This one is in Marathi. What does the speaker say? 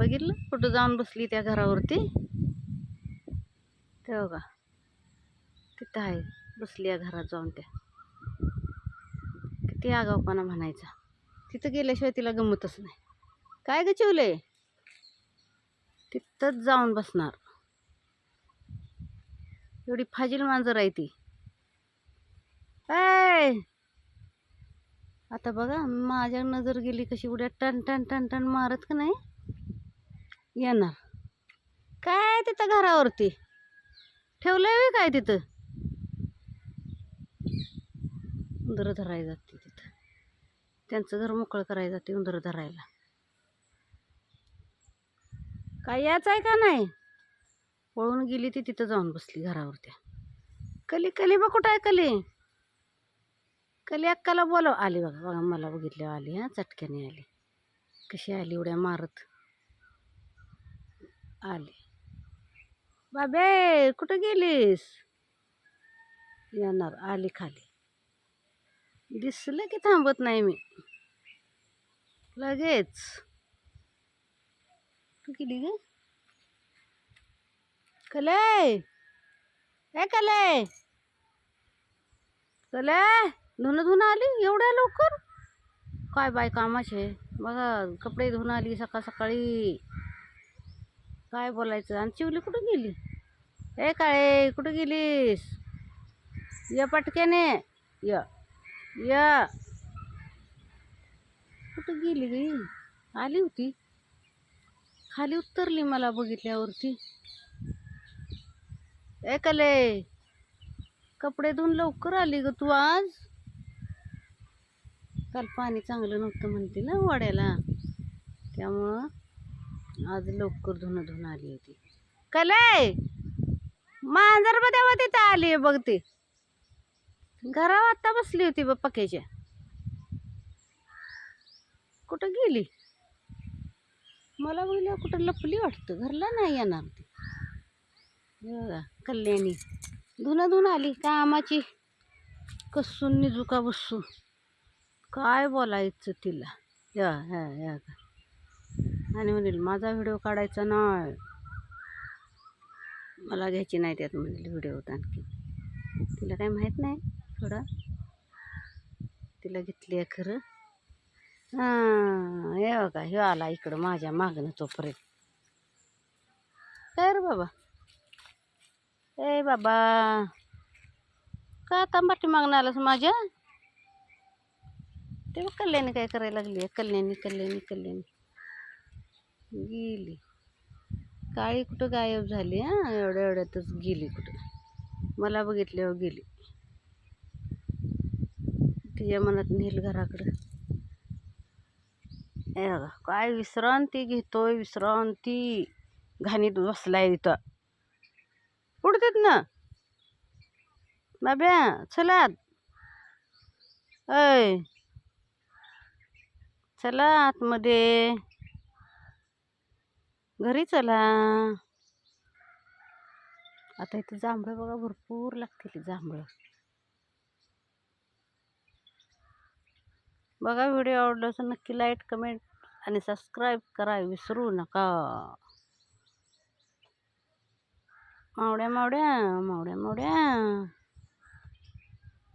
बघितलं कुठं जाऊन बसली त्या घरावरती. ते बघा तिथं आहे बसली या घरात जाऊन. त्या किती आगाऊपणा म्हणायचा. तिथं गेल्याशिवाय तिला गमतच नाही. काय ग चिवले, तिथंच जाऊन बसणार. एवढी फाजील मांजर आहे ती. ऐ आता बघा माझ्या नजर गेली कशी उड्या टन टन टन टन मारत का नाही येणार. काय तिथं घरावरती ठेवलंय काय तिथं. उंदरं धरायला जाते तिथं. त्यांचं घर मोकळं करायला जाते उंदरं धरायला. काय याच आहे का नाही. पळून गेली ती तिथं जाऊन बसली घरावरती. कली कली बघ कुठं आहे कली. कली अक्काला बोलव. आली बघा बघा मला बघितल्यावर आली. हा चटक्याने आली. कशी आली उड्या मारत आली. बाबे कुठं गेलीस. येणार आली खाली. दिसलं की थांबत नाही मी लगेच. तू गेली ग कले. हे कले कले धुणं धुणं आली एवढ्या लवकर. काय बाय कामाचे बघा. कपडे धुवून आली सकाळ सकाळी. काय बोलायचं. आणि चिवली कुठं गेली. ए काळे कुठं गेलीस. या पटक्याने या या. कुठं गेली गी. आली होती खाली उतरली मला बघितल्यावरती. ए कले कपडे धुवून लवकर आली ग तू आज. काल पाणी चांगलं नव्हतं म्हणते ना वाड्याला, त्यामुळं आज लवकर धुणं धुवून आली होती. कले मांजर मध्ये तिथं आली बघ. ती घरावर आता बसली होती बघ पक्याच्या. कुठं गेली. मला बघल्या कुठं लपली वाटतं. घरला नाही येणार ती. बघा कल्याणी धुणं धुवून आली कामाची. कसून निजू का बसू. काय बोलायचं तिला. या ह्या या आणि म्हणेल माझा व्हिडिओ काढायचा नाही. मला घ्यायची नाही त्यात म्हणेल व्हिडिओ. आणखी तिला काय माहीत नाही थोडा. तिला घेतली आहे खरं. हां हे बघा हे आला इकडं माझ्या मागणं तोपर्यंत. काय रे बाबा. ए बाबा का तांबाटी मागणं आलास माझ्या. ते बघ कल्याणी काय करायला लागली. कल्याणी कल्याणी कल्याणी गेली. काळी कुठं गायब झाली. हा एवढ्या एवढ्यातच गेली कुठं. मला बघितल्यावर गेली. तिच्या मनात नेल घराकडं. हे बघा काय विश्रांती घेतोय. विश्रांती घाणीत बसलाय इथं. उडतात ना बाब्या चला. ऐ चला आतमध्ये घरी चला. आता इथे जांभळं बघा भरपूर लागतील जांभळं. बघा व्हिडिओ आवडला तर नक्की लाईक कमेंट आणि सबस्क्राईब करा विसरू नका. मावड्या मावड्या मावड्या मावड्या.